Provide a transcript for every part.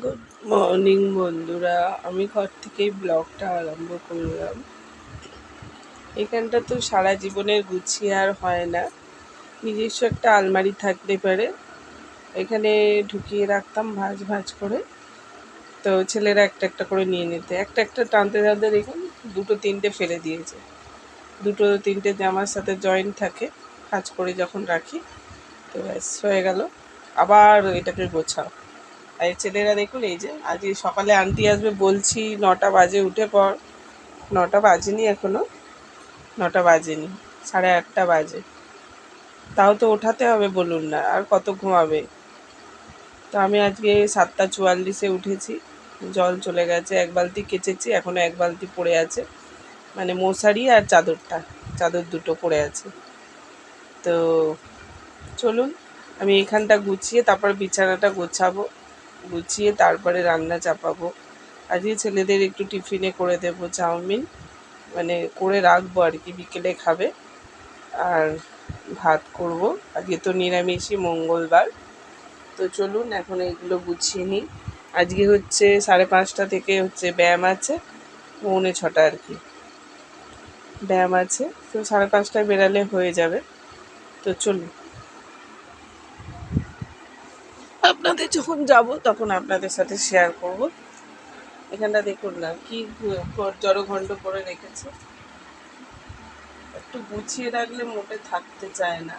Good morning বন্ধুরা, আমি ঘর থেকেই ব্লগটা আরম্ভ করলাম। এখানটা তো সারা জীবনের গুছিয়ে আর হয় না, নিজস্ব একটা আলমারি থাকতে পারে, এখানে ঢুকিয়ে রাখতাম ভাঁজ ভাঁজ করে। তো ছেলেরা একটা একটা করে নিয়ে নিতে, একটা একটা টানতে টানতে দেখুন দুটো তিনটে ফেলে দিয়েছে। দুটো তিনটে জামার সাথে জয়েন্ট থাকে, ভাঁজ করে যখন রাখি তো ব্যাস হয়ে গেল। আবার এটাকে গোছাও। আর ছেলেরা দেখুন, এই যে আজ সকালে আন্টি আসবে বলছি, 9টা বাজে উঠে পর। 9টা বাজেনি এখনো, 9টা বাজেনি, 8:30 বাজে। তাও তো ওঠাতে হবে, বলুন না, আর কত ঘুমাবে। তো আমি আজকে 7:44-এ উঠেছি। জল চলে গেছে, 1 বালতি কেচেছি, এখনো 1 বালতি পড়ে আছে, মানে মশারি আর চাদর দুটো পড়ে আছে। তো চলুন, আমি এখানটা গুছিয়ে তারপর বিছানাটা গোছাবো, গুছিয়ে তারপরে রান্না চাপাবো। আজকে ছেলেদের একটু টিফিনে করে দেবো চাউমিন, মানে করে রাখবো আর কি, বিকেলে খাবে। আর ভাত করব, আজকে তো নিরামিষই, মঙ্গলবার। তো চলুন এখন এইগুলো গুছিয়ে নিই। আজকে হচ্ছে 5:30 থেকে হচ্ছে ব্যায়াম আছে, 6:45 আর কি ব্যায়াম আছে। তো 5:30টায় বেরালে হয়ে যাবে। তো চলুন, আপনাদের যখন যাব তখন আপনাদের সাথে শেয়ার করব। এখানটা দেখুন না কি জড়ঘণ্ড করে রেখেছে, একটু গুছিয়ে রাখলে মোটে থাকতে চায় না।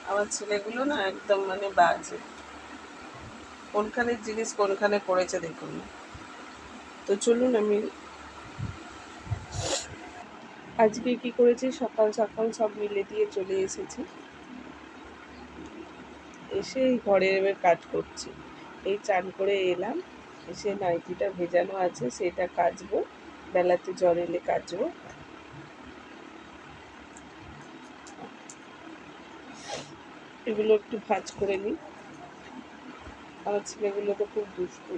আমার ছেলেগুলো না একদম মানে বাজে, কোনখানের জিনিস কোনখানে পড়েছে দেখুন না। তো চলুন, আমি আজকে কি করেছি, সকাল সকাল সব মিলে দিয়ে চলে এসেছি, এসে এই ঘরে এবার কাজ করছি। এই চান করে এলাম, এসে নাইটিটা ভেজানো আছে সেটা কাচবো, বেলাতে জ্বর এলে কাচবো। এগুলো একটু ভাঁজ করে নিই। আমার ছেলেগুলো তো খুব দুষ্টু,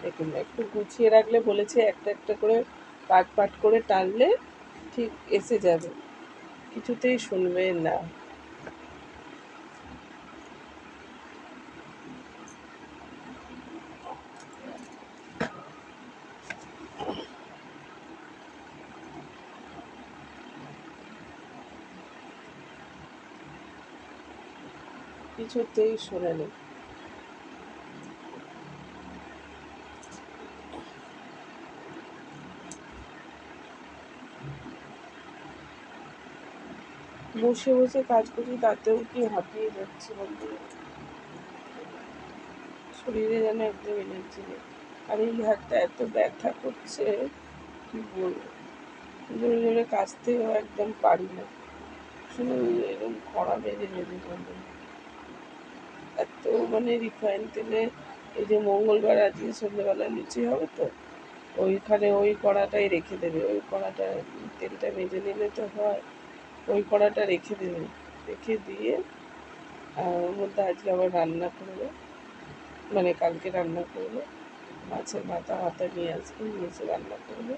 দেখুন একটু গুছিয়ে রাখলে বলেছে একটা একটা করে পাট পাট করে টানলে ঠিক এসে যাবে, কিছুতেই শুনবে না। কিছুতেই শোনে না। বসে বসে কাজ করছি, তাতেও কি হাঁপিয়ে যাচ্ছে বলতে, শরীরে যেন একদম এনার্জি নেই। আর এই হাতটা এত ব্যথা করছে, কি বলবো, জোরে জোরে কাচতেও একদম পারি না, শুধু এরকম কড়া বেঁধে বেঁধে বলবো। এত মানে রিফাইন তেলে, এই যে মঙ্গলবার আজকে সন্ধ্যেবেলা লুচি হবে তো, ওইখানে ওই কড়াটাই রেখে দেবে, ওই কড়াটা তেলটা মেজে নিলে তো হয়, ওই কড়াটা রেখে দেবে, রেখে দিয়ে ওর মধ্যে আজকে আবার রান্না করবে, মানে কালকে রান্না করবে, মাছের মাথা হাতা নিয়ে আসবে, নিয়ে এসে রান্না করবে।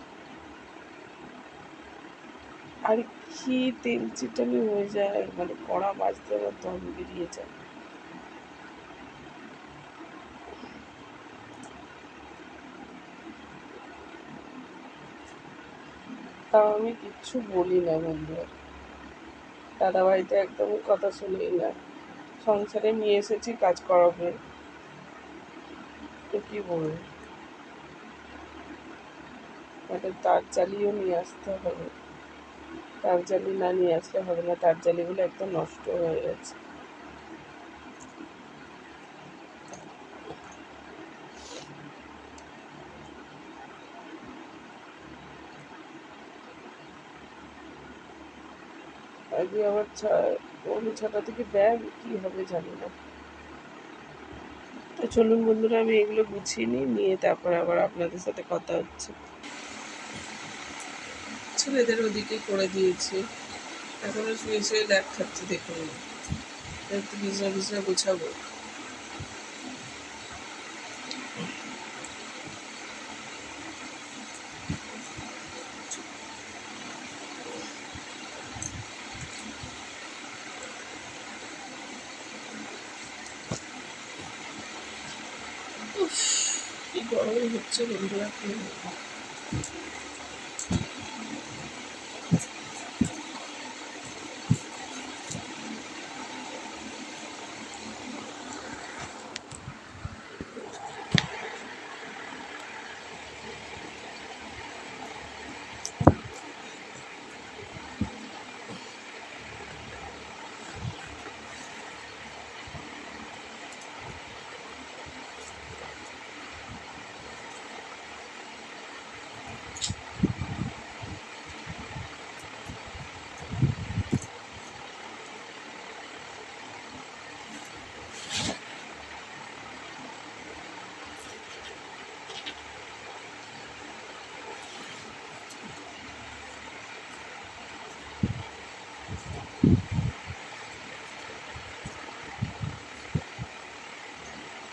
আর কি তেল চিটানি হয়ে যায়, মানে কড়া মাজতে আমার দম বেরিয়ে যায়। তাও আমি কিচ্ছু বলি না বন্ধুরা, দাদাভাই তো একদমই কথা শুনেই না। সংসারে নিয়ে এসেছি, কাজ করাবে, তো কি বলবো, একটা তার জালিও নিয়ে আসতে হবে, তার জালি না নিয়ে আসলে হবে না, তার জালিগুলো একদম নষ্ট হয়ে গেছে। আজকে আবার 6:45 থেকে ব্যায়াম, কি হবে জানি না। তো চলুন বন্ধুরা, আমি এগুলো গুছিয়ে নিয়ে তারপর আবার আপনাদের সাথে কথা হচ্ছে। ছেলেদের ওদিকে করে দিয়েছি, এখনো শুয়ে শুয়ে ল্যাপ খাচ্ছে দেখুন, একটু বিছনা বিছনা গোছাবো। উফ, কি গরম হচ্ছে বন্ধুরা, কি বলবো।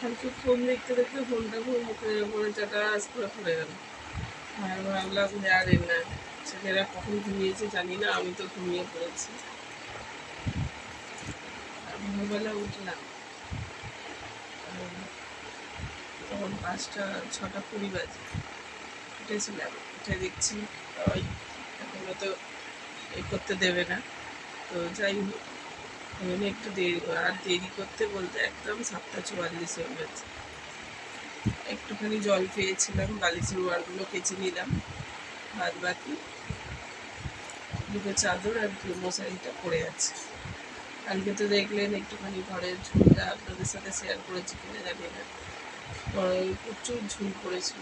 কালকে ফোন দেখতে দেখতে ফোনটা খুব মুখের উপরে চাটাস করে পড়ে গেল। আর ভাবলাম যে আরে না, ছেলেরা কখন ঘুমিয়েছে জানি না, আমি তো ঘুমিয়ে পড়েছি। আর ভোরবেলা উঠলাম তখন 5টা 6টা 20 বাজে। উঠেছিলাম, উঠে দেখছি ওই এখনো তো করতে দেবে না। তো যাই হোক, একটু দেরি, আর দেরি করতে বলতে একদম 7টা 44 হয়ে গেছে। একটুখানি জল পেয়েছিলাম, বালিশের ওয়ারগুলো কেচে নিলাম, বাদ বাকি দুটো চাদর আর মশারিটা পড়ে আছে। কালকে তো দেখলেন একটুখানি ঘরের ঝুলটা আপনাদের সাথে শেয়ার করেছি কিনা জানি না, প্রচুর ঝুল পড়েছিল।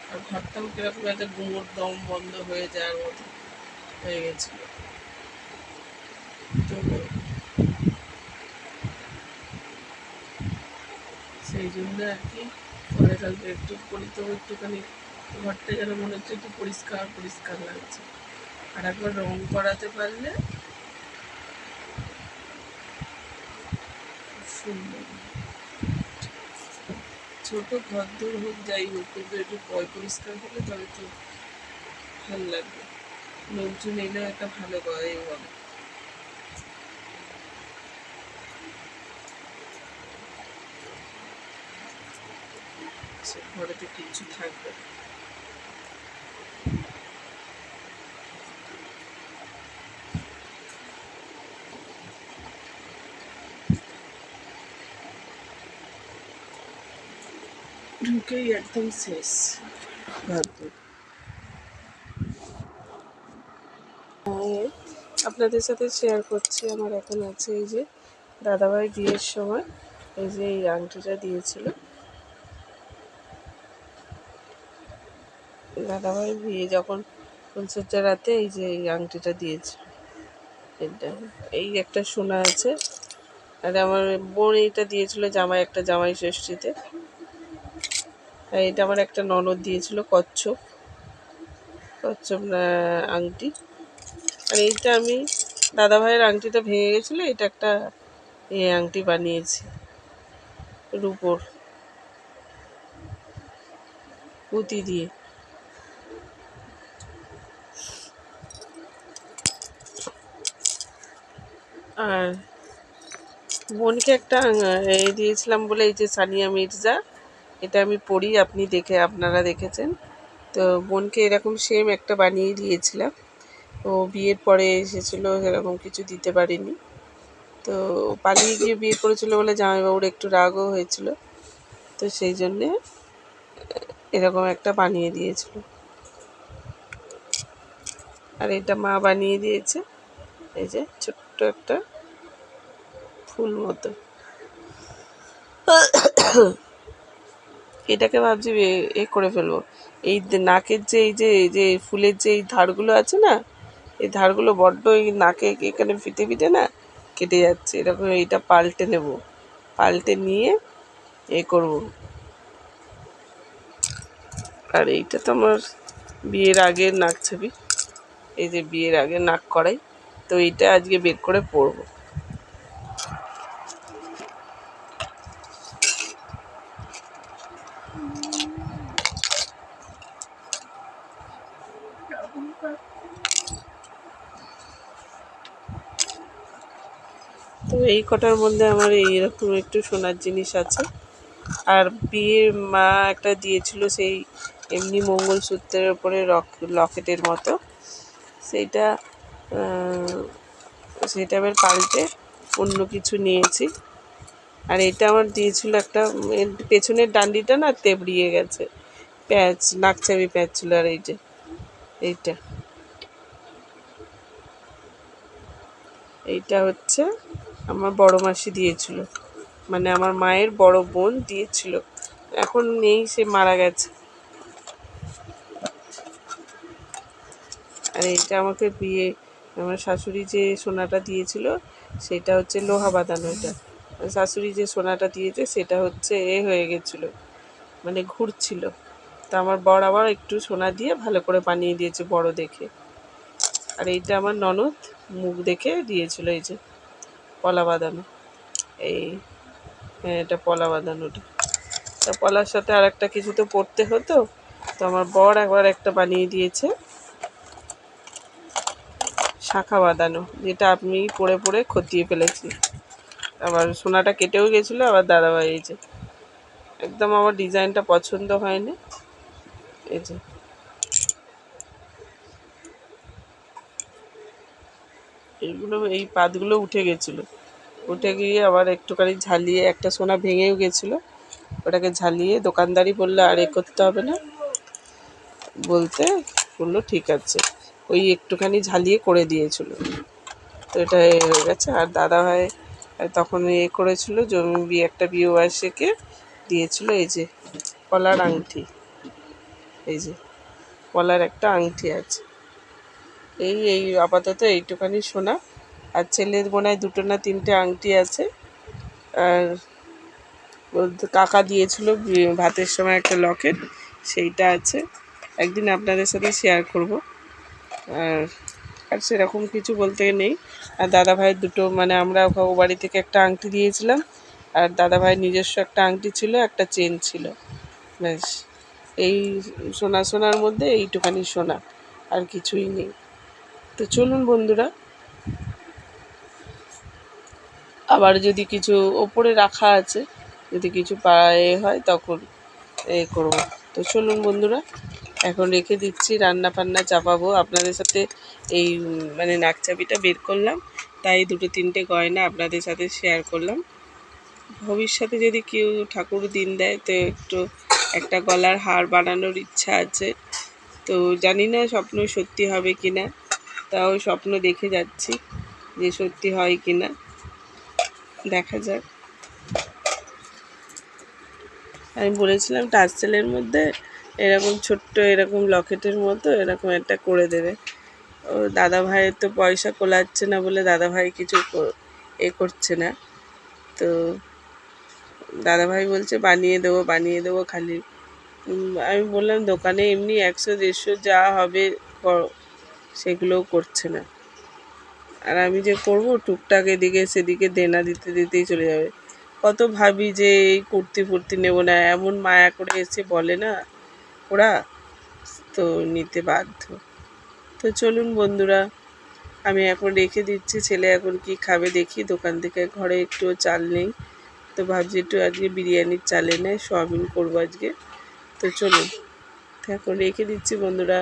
আর ঘরটাও কিরকম একটা গুঁড়োর দম বন্ধ হয়ে যাওয়ার মতো হয়ে গেছিল। তো সেই জন্য আর কি পরে কালকে একটু করি, তো একটুখানি ঘরটা যেন মনে হচ্ছে একটু পরিষ্কার পরিষ্কার লাগছে। আর একবার রং করাতে পারলে সুন্দর, ছোট ঘর দূর হোক যাই হোক, কিন্তু একটু পরিষ্কার হলে তবে তো ভালো লাগবে, লোকজন এলে একটা ভালো করে হবে। সে ঘরেতে কিছু থাকবে না। ঢুকেই একদম শেষ ঘরদূর। আপনাদের সাথে শেয়ার করছি, আমার এখন আছে এই যে দাদাভাই বিয়ের সময় এই যে এই আংটিটা দিয়েছিল। দাদাভাই বিয়ে যখন ফুলসজ্জা রাতে এই যে এই আংটিটা দিয়েছে, এটা এই একটা সোনা আছে। আর আমার বোন এইটা দিয়েছিল জামাই, একটা জামাই ষষ্ঠীতে। আর এটা আমার একটা ননদ দিয়েছিল কচ্ছপ কচ্ছপ আংটি। আর এইটা আমি, দাদাভাইয়ের আংটিটা ভেঙে গেছিলো, এটা একটা এই আংটি বানিয়েছি রূপোর পুঁতি দিয়ে। আর বোনকে একটা এই দিয়েছিলাম বলে, এই যে সানিয়া মির্জা, এটা আমি পড়ি, আপনারা দেখেছেন তো। বোনকে এরকম সেম একটা বানিয়ে দিয়েছিলাম, তো বিয়ের পরে এসেছিলো, সেরকম কিছু দিতে পারিনি। তো পালিয়ে গিয়ে বিয়ে করেছিল বলে জামাইবাবুর একটু রাগও হয়েছিল, তো সেই জন্যে এরকম একটা বানিয়ে দিয়েছিল। আর এটা মা বানিয়ে দিয়েছে, এই যে ছোট্ট একটা ফুল মতো। এটাকে ভাবছি করে ফেলবো। এই নাকের যে এই যে ফুলের যে এই ধারগুলো আছে না, এই ধারগুলো বড্ড এই নাকে এখানে ফিটে ফিটে না কেটে যাচ্ছে, এরকম এইটা পাল্টে নেব, পাল্টে নিয়ে করব। আর এইটা তো আমার বিয়ের আগের নাক ছবি, এই যে বিয়ের আগে নাক করাই, তো এইটা আজকে বের করে পরবো। তো এই কটার মধ্যে আমার এইরকম একটু সোনার জিনিস আছে, আর বিয়ের মা একটা দিয়েছিল সেই এমনি মঙ্গলসূত্রের ওপরে লকেটের মতো, সেইটা সেটা এবার পাল্টে অন্য কিছু নিয়েছি। আর এটা আমার দিয়েছিল একটা, পেছনের ডান্ডিটা না তেবড়িয়ে গেছে, প্যাচ নাকছাবি প্যাচ ছিল। আর এই যে এইটা হচ্ছে আমার বড় মাসি দিয়েছিল, মানে আমার মায়ের বড় বোন দিয়েছিল, এখন নেই, সে মারা গেছে। আর এইটা আমাকে বিয়ে আমার শাশুড়ি যে সোনাটা দিয়েছিল সেটা হচ্ছে লোহা বাঁধানো। এটা শাশুড়ি যে সোনাটা দিয়েছে সেটা হচ্ছে হয়ে গেছিলো, মানে ঘুরছিল। তা আমার বর আবার একটু সোনা দিয়ে ভালো করে বানিয়ে দিয়েছে বড় দেখে। আর এইটা আমার ননদ মুখ দেখে দিয়েছিল, এই যে পলা বাঁধানো, এই হ্যাঁ এটা পলা বাঁধানোটা। তা পলার সাথে আর একটা কিছু তো পরতে হতো, তো আমার বর একবার একটা বানিয়ে দিয়েছে শাখা বাঁধানো, যেটা আমি পরে পরে খতিয়ে ফেলেছি। আবার সোনাটা কেটেও গেছিলো। আবার দাদাভাই এই যে একদম আমার ডিজাইনটা পছন্দ হয়নি, এই যে এইগুলো এই পাতগুলো উঠে গেছিলো, উঠে গিয়ে আবার একটুখানি ঝালিয়ে, একটা সোনা ভেঙেও গেছিলো, ওটাকে ঝালিয়ে দোকানদারি বললো আর করতে হবে না, বলতে বললো ঠিক আছে, ওই একটুখানি ঝালিয়ে করে দিয়েছিল। তো এটা হয়ে গেছে। আর দাদাভাই তখন করেছিল জমি একটা বিয়েবার্ষিকে দিয়েছিল এই যে পলার আংটি, এই যে পলার একটা আংটি আছে। এই আপাতত এইটুখানি সোনা। আর ছেলের মনে হয় 2 না 3টে আংটি আছে। আর কাকা দিয়েছিল ভাতের সময় একটা লকেট, সেইটা আছে, একদিন আপনাদের সাথে শেয়ার করব। আর আর সেরকম কিছু বলতে নেই। আর দাদাভাইয়ের 2, মানে আমরা ও বাড়ি থেকে একটা আংটি দিয়েছিলাম, আর দাদাভাইয়ের নিজস্ব একটা আংটি ছিল, একটা চেন ছিল, ব্যাস। এই সোনার মধ্যে এইটুখানি সোনা, আর কিছুই নেই। তো চলুন বন্ধুরা, আবার যদি কিছু ওপরে রাখা আছে, যদি কিছু পায়ে হয় তখন করব। তো চলুন বন্ধুরা, এখন রেখে দিচ্ছি, রান্না ফান্না চাপাবো। আপনাদের সাথে এই মানে নাকচাবিটা বের করলাম, তাই 2-3টে গয়না আপনাদের সাথে শেয়ার করলাম। ভবিষ্যতে যদি কেউ ঠাকুর দিন দেয় তো একটা গলার হার বানানোর ইচ্ছা আছে। তো জানি না স্বপ্ন সত্যি হবে কি না, তাও স্বপ্ন দেখে যাচ্ছি যে সত্যি হয় কি না, দেখা যাক। আমি বলেছিলাম টার্সেলের মধ্যে এরকম ছোট্ট এরকম লকেটের মতো এরকম একটা করে দেবে। ও দাদাভাইয়ের তো পয়সা কোলাচ্ছে না বলে দাদাভাই কিছু করছে না। তো দাদাভাই বলছে বানিয়ে দেবো খালি। আমি বললাম দোকানে এমনি 100-150 যা হবে সেগুলোও করছে না। আর আমি যে করব টুকটাক এদিকে সেদিকে দেনা দিতেই চলে যাবে। কত ভাবি যে এই কুর্তি ফুর্তি নেবো না, এমন মায়া করে এসে বলে না ওরা, তো নিতে বাধ্য। তো চলুন বন্ধুরা, আমি এখন রেখে দিচ্ছি। ছেলে এখন কি খাবে দেখি, দোকান থেকে ঘরে একটুও চাল নেই, তো ভাবছি একটু আজকে বিরিয়ানির চাল এনে সোয়াবিন করবো আজকে। তো চলুন এখন রেখে দিচ্ছি বন্ধুরা।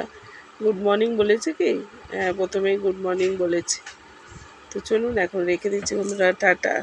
গুড মর্নিং বলেছে কি? হ্যাঁ, প্রথমেই গুড মর্নিং বলেছি। তো চলুন এখন রেখে দিচ্ছি বন্ধুরা, টাটা।